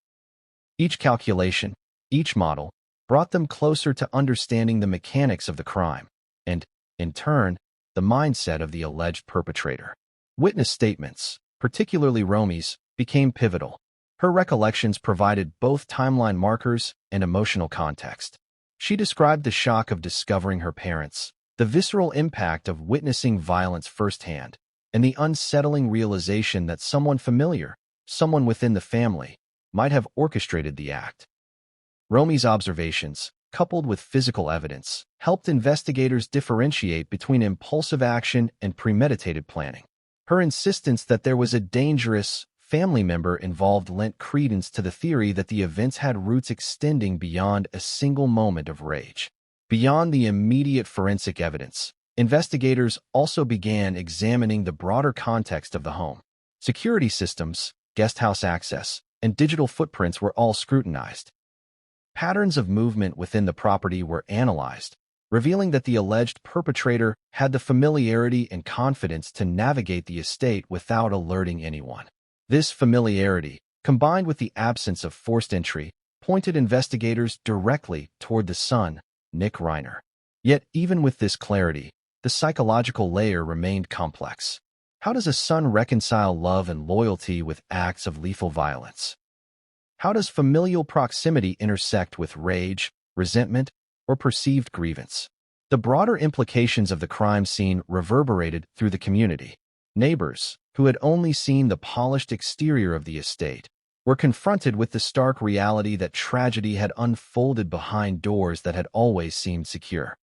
Each calculation, each model, brought them closer to understanding the mechanics of the crime, and, in turn, the mindset of the alleged perpetrator. Witness statements, particularly Romy's, became pivotal. Her recollections provided both timeline markers and emotional context. She described the shock of discovering her parents, the visceral impact of witnessing violence firsthand, and the unsettling realization that someone familiar, someone within the family, might have orchestrated the act. Romy's observations, coupled with physical evidence, helped investigators differentiate between impulsive action and premeditated planning. Her insistence that there was a dangerous family member involved lent credence to the theory that the events had roots extending beyond a single moment of rage. Beyond the immediate forensic evidence, investigators also began examining the broader context of the home. Security systems, guest house access, and digital footprints were all scrutinized. Patterns of movement within the property were analyzed, revealing that the alleged perpetrator had the familiarity and confidence to navigate the estate without alerting anyone. This familiarity, combined with the absence of forced entry, pointed investigators directly toward the son, Nick Reiner. Yet, even with this clarity, the psychological layer remained complex. How does a son reconcile love and loyalty with acts of lethal violence? How does familial proximity intersect with rage, resentment, or perceived grievance? The broader implications of the crime scene reverberated through the community. Neighbors, who had only seen the polished exterior of the estate, were confronted with the stark reality that tragedy had unfolded behind doors that had always seemed secure.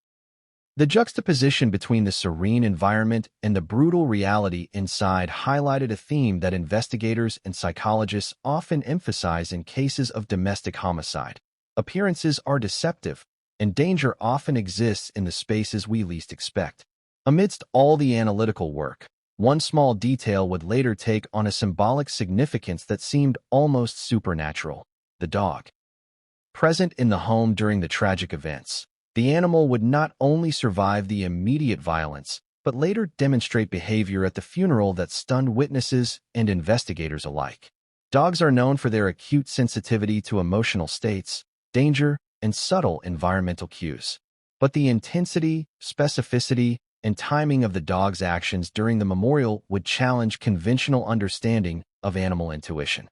The juxtaposition between the serene environment and the brutal reality inside highlighted a theme that investigators and psychologists often emphasize in cases of domestic homicide. Appearances are deceptive, and danger often exists in the spaces we least expect. Amidst all the analytical work, one small detail would later take on a symbolic significance that seemed almost supernatural: the dog. Present in the home during the tragic events, the animal would not only survive the immediate violence, but later demonstrate behavior at the funeral that stunned witnesses and investigators alike. Dogs are known for their acute sensitivity to emotional states, danger, and subtle environmental cues. But the intensity, specificity, and timing of the dog's actions during the memorial would challenge conventional understanding of animal intuition.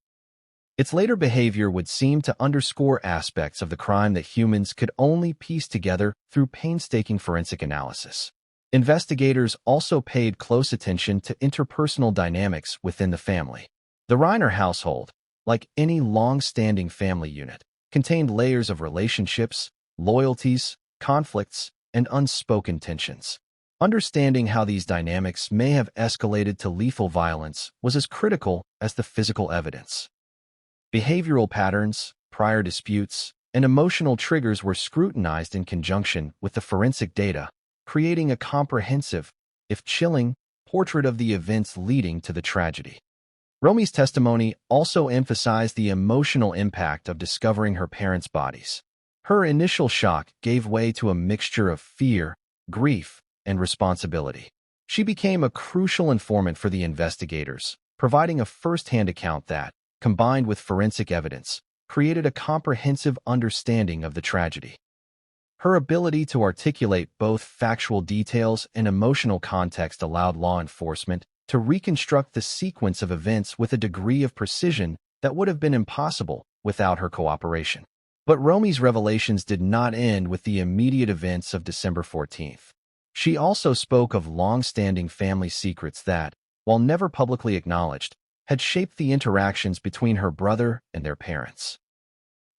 Its later behavior would seem to underscore aspects of the crime that humans could only piece together through painstaking forensic analysis. Investigators also paid close attention to interpersonal dynamics within the family. The Reiner household, like any long-standing family unit, contained layers of relationships, loyalties, conflicts, and unspoken tensions. Understanding how these dynamics may have escalated to lethal violence was as critical as the physical evidence. Behavioral patterns, prior disputes, and emotional triggers were scrutinized in conjunction with the forensic data, creating a comprehensive, if chilling, portrait of the events leading to the tragedy. Romy's testimony also emphasized the emotional impact of discovering her parents' bodies. Her initial shock gave way to a mixture of fear, grief, and responsibility. She became a crucial informant for the investigators, providing a first-hand account that, combined with forensic evidence, created a comprehensive understanding of the tragedy. Her ability to articulate both factual details and emotional context allowed law enforcement to reconstruct the sequence of events with a degree of precision that would have been impossible without her cooperation. But Romy's revelations did not end with the immediate events of December 14th. She also spoke of long-standing family secrets that, while never publicly acknowledged, had shaped the interactions between her brother and their parents.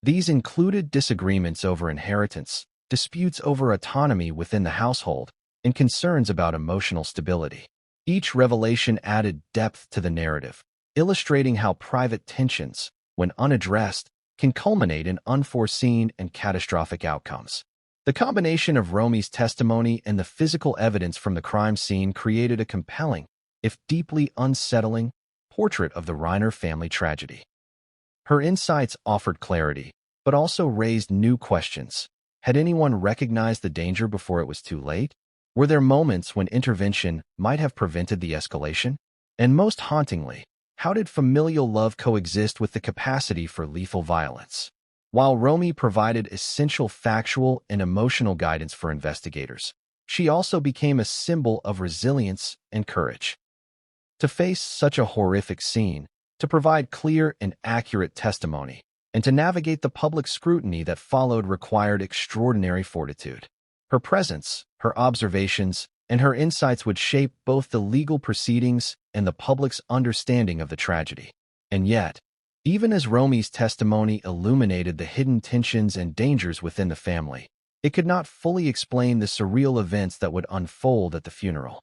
These included disagreements over inheritance, disputes over autonomy within the household, and concerns about emotional stability. Each revelation added depth to the narrative, illustrating how private tensions, when unaddressed, can culminate in unforeseen and catastrophic outcomes. The combination of Romy's testimony and the physical evidence from the crime scene created a compelling, if deeply unsettling, portrait of the Reiner family tragedy. Her insights offered clarity, but also raised new questions. Had anyone recognized the danger before it was too late? Were there moments when intervention might have prevented the escalation? And most hauntingly, how did familial love coexist with the capacity for lethal violence? While Romy provided essential factual and emotional guidance for investigators, she also became a symbol of resilience and courage. To face such a horrific scene, to provide clear and accurate testimony, and to navigate the public scrutiny that followed required extraordinary fortitude. Her presence, her observations, and her insights would shape both the legal proceedings and the public's understanding of the tragedy. And yet, even as Romy's testimony illuminated the hidden tensions and dangers within the family, it could not fully explain the surreal events that would unfold at the funeral.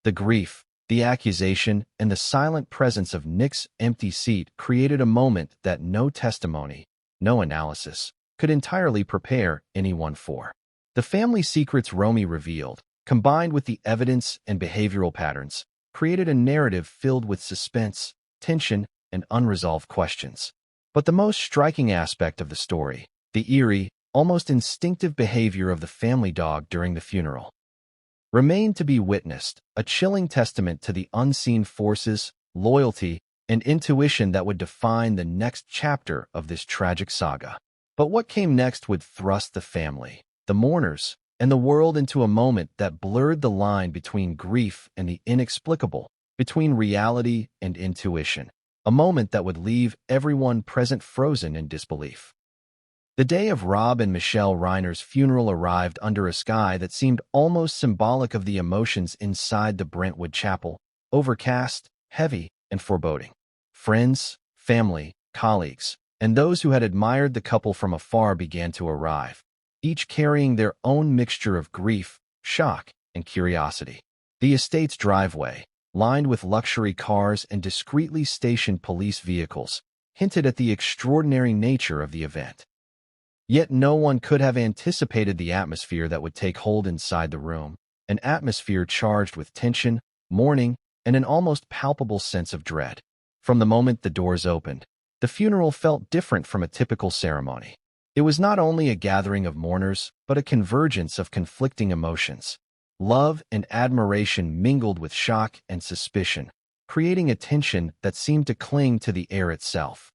The grief, the accusation, and the silent presence of Nick's empty seat created a moment that no testimony, no analysis, could entirely prepare anyone for. The family secrets Romy revealed, combined with the evidence and behavioral patterns, created a narrative filled with suspense, tension, and unresolved questions. But the most striking aspect of the story, the eerie, almost instinctive behavior of the family dog during the funeral, remained to be witnessed, a chilling testament to the unseen forces, loyalty, and intuition that would define the next chapter of this tragic saga. But what came next would thrust the family, the mourners, and the world into a moment that blurred the line between grief and the inexplicable, between reality and intuition, a moment that would leave everyone present frozen in disbelief. The day of Rob and Michelle Reiner's funeral arrived under a sky that seemed almost symbolic of the emotions inside the Brentwood chapel, overcast, heavy, and foreboding. Friends, family, colleagues, and those who had admired the couple from afar began to arrive, each carrying their own mixture of grief, shock, and curiosity. The estate's driveway, lined with luxury cars and discreetly stationed police vehicles, hinted at the extraordinary nature of the event. Yet no one could have anticipated the atmosphere that would take hold inside the room, an atmosphere charged with tension, mourning, and an almost palpable sense of dread. From the moment the doors opened, the funeral felt different from a typical ceremony. It was not only a gathering of mourners, but a convergence of conflicting emotions. Love and admiration mingled with shock and suspicion, creating a tension that seemed to cling to the air itself.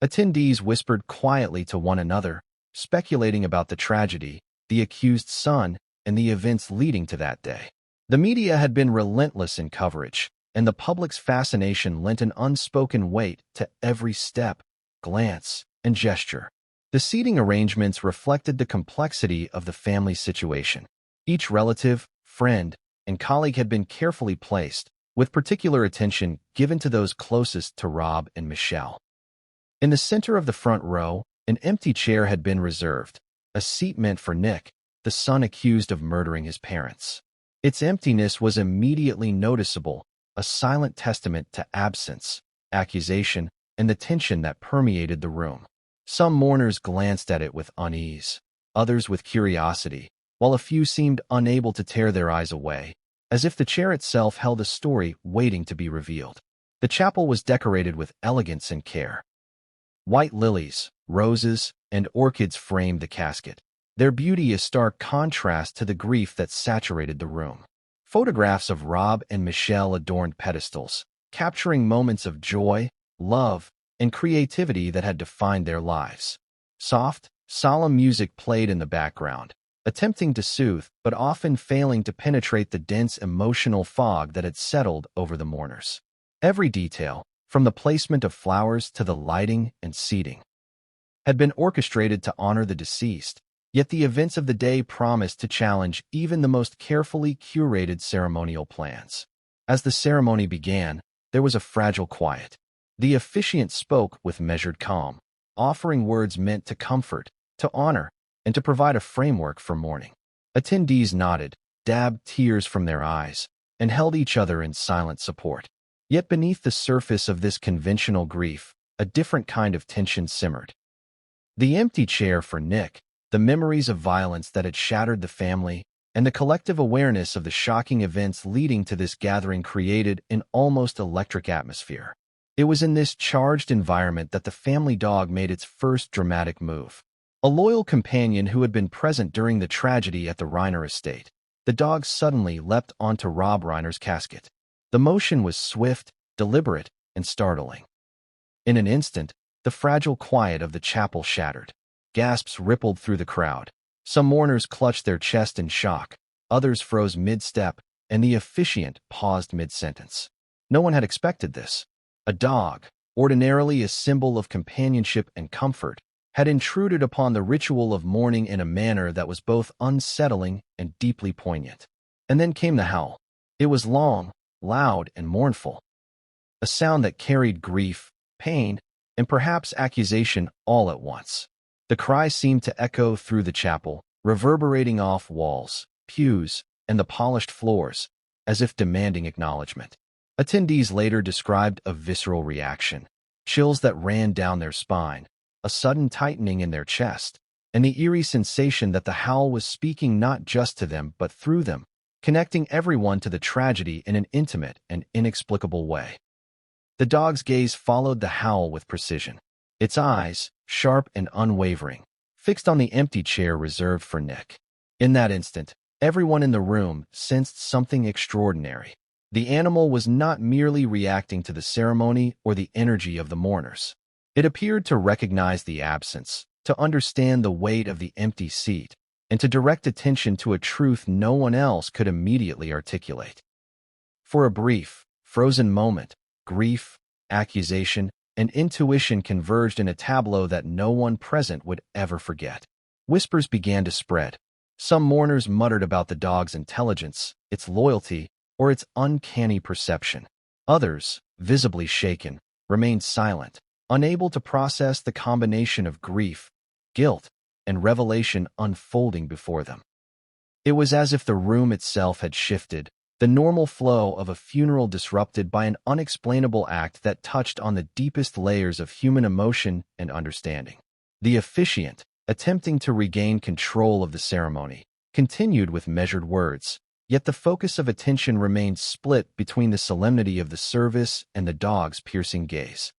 Attendees whispered quietly to one another, speculating about the tragedy, the accused son, and the events leading to that day. The media had been relentless in coverage, and the public's fascination lent an unspoken weight to every step, glance, and gesture. The seating arrangements reflected the complexity of the family situation. Each relative, friend, and colleague had been carefully placed, with particular attention given to those closest to Rob and Michelle. In the center of the front row, an empty chair had been reserved, a seat meant for Nick, the son accused of murdering his parents. Its emptiness was immediately noticeable, a silent testament to absence, accusation, and the tension that permeated the room. Some mourners glanced at it with unease, others with curiosity, while a few seemed unable to tear their eyes away, as if the chair itself held a story waiting to be revealed. The chapel was decorated with elegance and care. White lilies, roses, and orchids framed the casket, their beauty a stark contrast to the grief that saturated the room. Photographs of Rob and Michelle adorned pedestals, capturing moments of joy, love, and creativity that had defined their lives. Soft, solemn music played in the background, attempting to soothe but often failing to penetrate the dense emotional fog that had settled over the mourners. Every detail, from the placement of flowers to the lighting and seating, had been orchestrated to honor the deceased, yet the events of the day promised to challenge even the most carefully curated ceremonial plans. As the ceremony began, there was a fragile quiet. The officiant spoke with measured calm, offering words meant to comfort, to honor, and to provide a framework for mourning. Attendees nodded, dabbed tears from their eyes, and held each other in silent support. Yet beneath the surface of this conventional grief, a different kind of tension simmered. The empty chair for Nick, the memories of violence that had shattered the family, and the collective awareness of the shocking events leading to this gathering created an almost electric atmosphere. It was in this charged environment that the family dog made its first dramatic move. A loyal companion who had been present during the tragedy at the Reiner estate, the dog suddenly leapt onto Rob Reiner's casket. The motion was swift, deliberate, and startling. In an instant, the fragile quiet of the chapel shattered. Gasps rippled through the crowd. Some mourners clutched their chest in shock, others froze mid-step, and the officiant paused mid-sentence. No one had expected this. A dog, ordinarily a symbol of companionship and comfort, had intruded upon the ritual of mourning in a manner that was both unsettling and deeply poignant. And then came the howl. It was long, loud, and mournful, a sound that carried grief, pain, and perhaps accusation all at once. The cry seemed to echo through the chapel, reverberating off walls, pews, and the polished floors, as if demanding acknowledgement. Attendees later described a visceral reaction, chills that ran down their spine, a sudden tightening in their chest, and the eerie sensation that the howl was speaking not just to them but through them, connecting everyone to the tragedy in an intimate and inexplicable way. The dog's gaze followed the howl with precision, its eyes, sharp and unwavering, fixed on the empty chair reserved for Nick. In that instant, everyone in the room sensed something extraordinary. The animal was not merely reacting to the ceremony or the energy of the mourners. It appeared to recognize the absence, to understand the weight of the empty seat, and to direct attention to a truth no one else could immediately articulate. For a brief, frozen moment, grief, accusation, and intuition converged in a tableau that no one present would ever forget. Whispers began to spread. Some mourners muttered about the dog's intelligence, its loyalty, or its uncanny perception. Others, visibly shaken, remained silent, unable to process the combination of grief, guilt, and revelation unfolding before them. It was as if the room itself had shifted, the normal flow of a funeral disrupted by an unexplainable act that touched on the deepest layers of human emotion and understanding. The officiant, attempting to regain control of the ceremony, continued with measured words, yet the focus of attention remained split between the solemnity of the service and the dog's piercing gaze.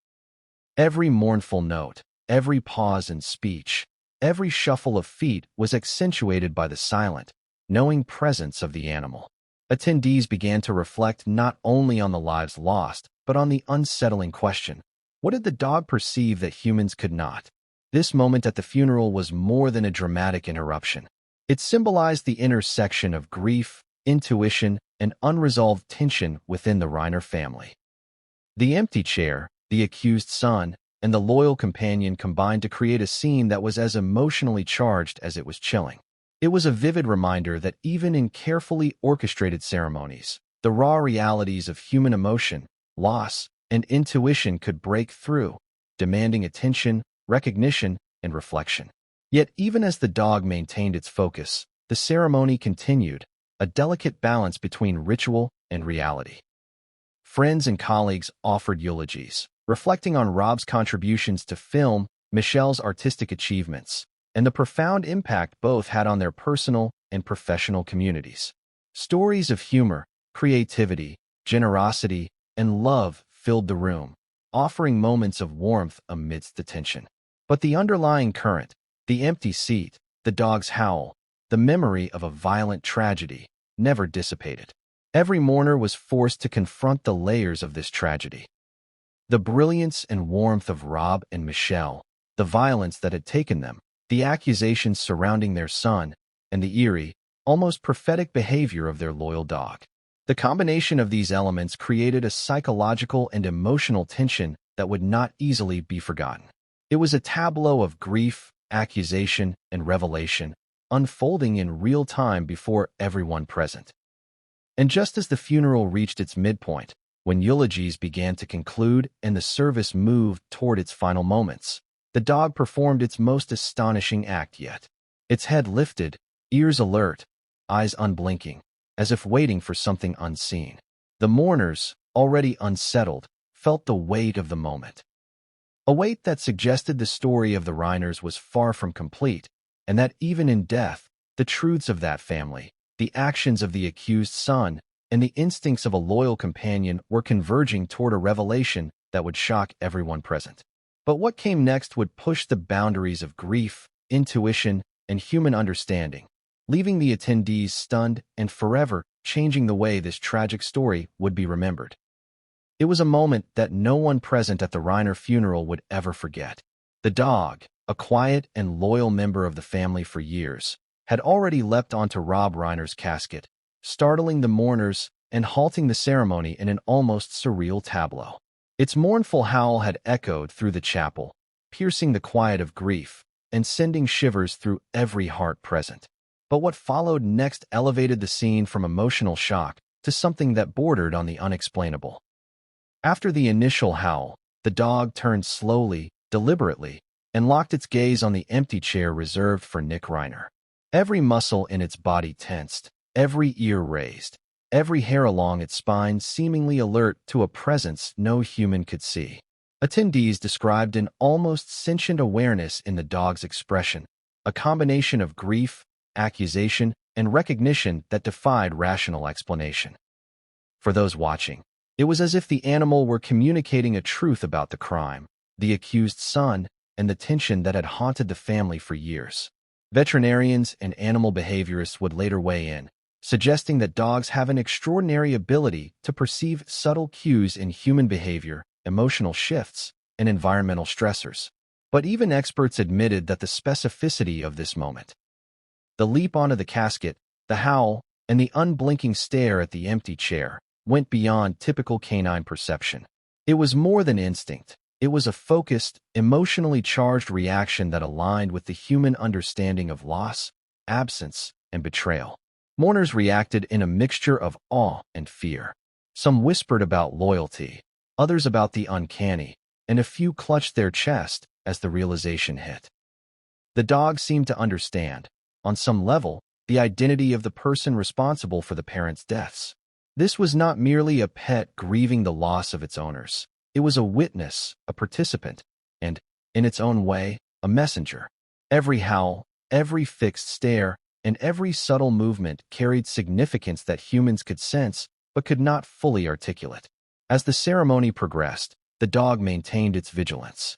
Every mournful note, every pause in speech, every shuffle of feet was accentuated by the silent, knowing presence of the animal. Attendees began to reflect not only on the lives lost, but on the unsettling question: what did the dog perceive that humans could not? This moment at the funeral was more than a dramatic interruption. It symbolized the intersection of grief, intuition, and unresolved tension within the Reiner family. The empty chair, the accused son, and the loyal companion combined to create a scene that was as emotionally charged as it was chilling. It was a vivid reminder that even in carefully orchestrated ceremonies, the raw realities of human emotion, loss, and intuition could break through, demanding attention, recognition, and reflection. Yet even as the dog maintained its focus, the ceremony continued, a delicate balance between ritual and reality. Friends and colleagues offered eulogies, reflecting on Rob's contributions to film, Michelle's artistic achievements, and the profound impact both had on their personal and professional communities. Stories of humor, creativity, generosity, and love filled the room, offering moments of warmth amidst the tension. But the underlying current, the empty seat, the dog's howl, the memory of a violent tragedy, never dissipated. Every mourner was forced to confront the layers of this tragedy. The brilliance and warmth of Rob and Michelle, the violence that had taken them, the accusations surrounding their son, and the eerie, almost prophetic behavior of their loyal dog. The combination of these elements created a psychological and emotional tension that would not easily be forgotten. It was a tableau of grief, accusation, and revelation, unfolding in real time before everyone present. And just as the funeral reached its midpoint, when eulogies began to conclude and the service moved toward its final moments, the dog performed its most astonishing act yet. Its head lifted, ears alert, eyes unblinking, as if waiting for something unseen. The mourners, already unsettled, felt the weight of the moment. A weight that suggested the story of the Reiners was far from complete, and that even in death, the truths of that family, the actions of the accused son, and the instincts of a loyal companion were converging toward a revelation that would shock everyone present. But what came next would push the boundaries of grief, intuition, and human understanding, leaving the attendees stunned and forever changing the way this tragic story would be remembered. It was a moment that no one present at the Reiner funeral would ever forget. The dog, a quiet and loyal member of the family for years, had already leapt onto Rob Reiner's casket, startling the mourners and halting the ceremony in an almost surreal tableau. Its mournful howl had echoed through the chapel, piercing the quiet of grief and sending shivers through every heart present. But what followed next elevated the scene from emotional shock to something that bordered on the unexplainable. After the initial howl, the dog turned slowly, deliberately, and locked its gaze on the empty chair reserved for Nick Reiner. Every muscle in its body tensed, every ear raised, every hair along its spine seemingly alert to a presence no human could see. Attendees described an almost sentient awareness in the dog's expression, a combination of grief, accusation, and recognition that defied rational explanation. For those watching, it was as if the animal were communicating a truth about the crime, the accused son, and the tension that had haunted the family for years. Veterinarians and animal behaviorists would later weigh in, suggesting that dogs have an extraordinary ability to perceive subtle cues in human behavior, emotional shifts, and environmental stressors. But even experts admitted that the specificity of this moment, the leap onto the casket, the howl, and the unblinking stare at the empty chair, went beyond typical canine perception. It was more than instinct. It was a focused, emotionally charged reaction that aligned with the human understanding of loss, absence, and betrayal. Mourners reacted in a mixture of awe and fear. Some whispered about loyalty, others about the uncanny, and a few clutched their chest as the realization hit. The dog seemed to understand, on some level, the identity of the person responsible for the parents' deaths. This was not merely a pet grieving the loss of its owners. It was a witness, a participant, and, in its own way, a messenger. Every howl, every fixed stare, and every subtle movement carried significance that humans could sense but could not fully articulate. As the ceremony progressed, the dog maintained its vigilance.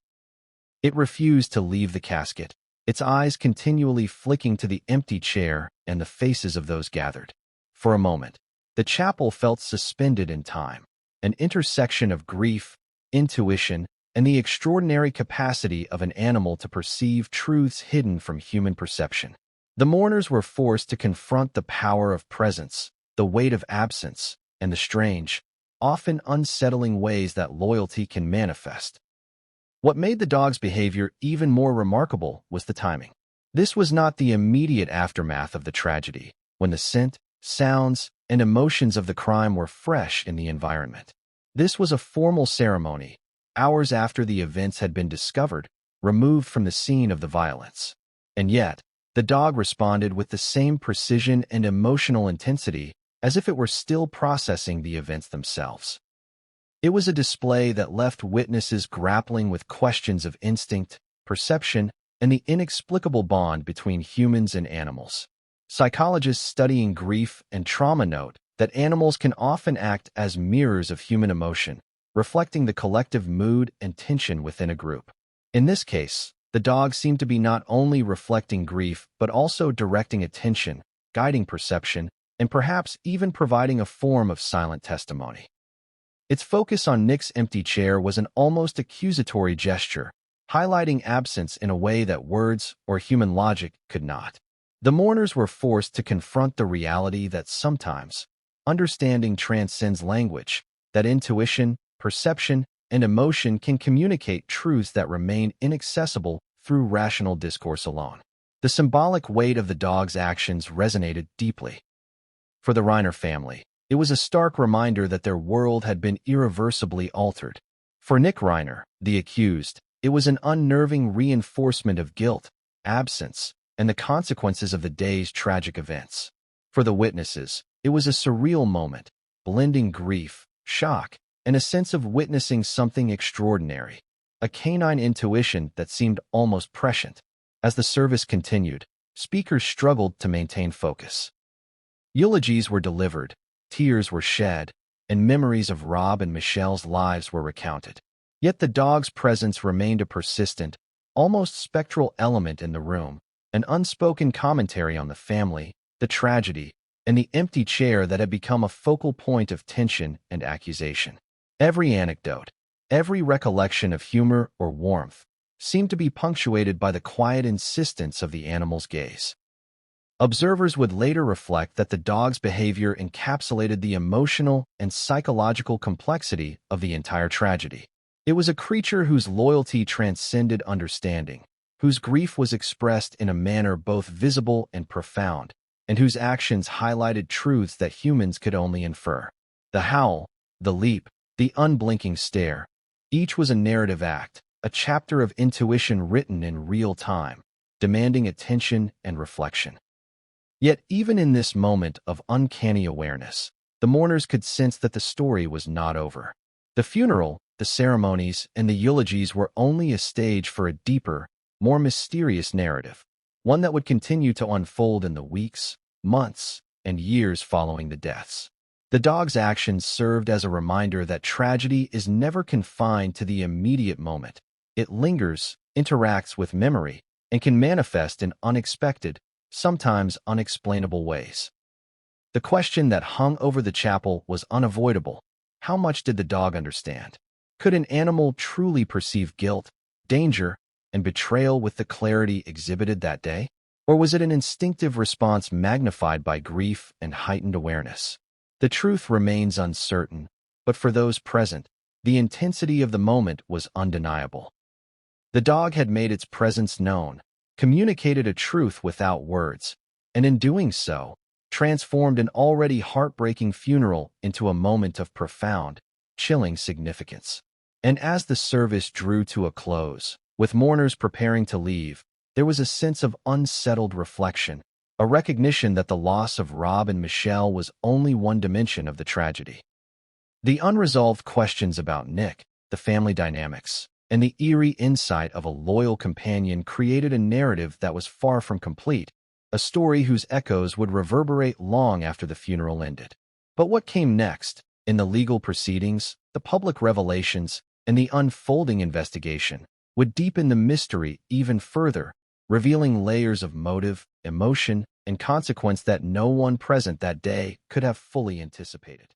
It refused to leave the casket, its eyes continually flicking to the empty chair and the faces of those gathered. For a moment, the chapel felt suspended in time, an intersection of grief, intuition, and the extraordinary capacity of an animal to perceive truths hidden from human perception. The mourners were forced to confront the power of presence, the weight of absence, and the strange, often unsettling ways that loyalty can manifest. What made the dog's behavior even more remarkable was the timing. This was not the immediate aftermath of the tragedy, when the scent, sounds, and emotions of the crime were fresh in the environment. This was a formal ceremony, hours after the events had been discovered, removed from the scene of the violence. And yet, the dog responded with the same precision and emotional intensity as if it were still processing the events themselves. It was a display that left witnesses grappling with questions of instinct, perception, and the inexplicable bond between humans and animals. Psychologists studying grief and trauma note that animals can often act as mirrors of human emotion, reflecting the collective mood and tension within a group. In this case, the dog seemed to be not only reflecting grief but also directing attention, guiding perception, and perhaps even providing a form of silent testimony. Its focus on Nick's empty chair was an almost accusatory gesture, highlighting absence in a way that words or human logic could not. The mourners were forced to confront the reality that sometimes understanding transcends language, that intuition, perception, and emotion can communicate truths that remain inaccessible through rational discourse alone. The symbolic weight of the dog's actions resonated deeply. For the Reiner family, it was a stark reminder that their world had been irreversibly altered. For Nick Reiner, the accused, it was an unnerving reinforcement of guilt, absence, and the consequences of the day's tragic events. For the witnesses, it was a surreal moment, blending grief, shock, and a sense of witnessing something extraordinary, a canine intuition that seemed almost prescient. As the service continued, speakers struggled to maintain focus. Eulogies were delivered, tears were shed, and memories of Rob and Michelle's lives were recounted. Yet the dog's presence remained a persistent, almost spectral element in the room, an unspoken commentary on the family, the tragedy, and the empty chair that had become a focal point of tension and accusation. Every anecdote, every recollection of humor or warmth, seemed to be punctuated by the quiet insistence of the animal's gaze. Observers would later reflect that the dog's behavior encapsulated the emotional and psychological complexity of the entire tragedy. It was a creature whose loyalty transcended understanding, whose grief was expressed in a manner both visible and profound, and whose actions highlighted truths that humans could only infer. The howl, the leap, the unblinking stare, each was a narrative act, a chapter of intuition written in real time, demanding attention and reflection. Yet even in this moment of uncanny awareness, the mourners could sense that the story was not over. The funeral, the ceremonies, and the eulogies were only a stage for a deeper, more mysterious narrative, one that would continue to unfold in the weeks, months, and years following the deaths. The dog's actions served as a reminder that tragedy is never confined to the immediate moment. It lingers, interacts with memory, and can manifest in unexpected, sometimes unexplainable ways. The question that hung over the chapel was unavoidable. How much did the dog understand? Could an animal truly perceive guilt, danger, and betrayal with the clarity exhibited that day? Or was it an instinctive response magnified by grief and heightened awareness? The truth remains uncertain, but for those present, the intensity of the moment was undeniable. The dog had made its presence known, communicated a truth without words, and in doing so, transformed an already heartbreaking funeral into a moment of profound, chilling significance. And as the service drew to a close, with mourners preparing to leave, there was a sense of unsettled reflection, a recognition that the loss of Rob and Michelle was only one dimension of the tragedy. The unresolved questions about Nick, the family dynamics, and the eerie insight of a loyal companion created a narrative that was far from complete, a story whose echoes would reverberate long after the funeral ended. But what came next, in the legal proceedings, the public revelations, and the unfolding investigation, would deepen the mystery even further, revealing layers of motive, emotion, and consequence that no one present that day could have fully anticipated.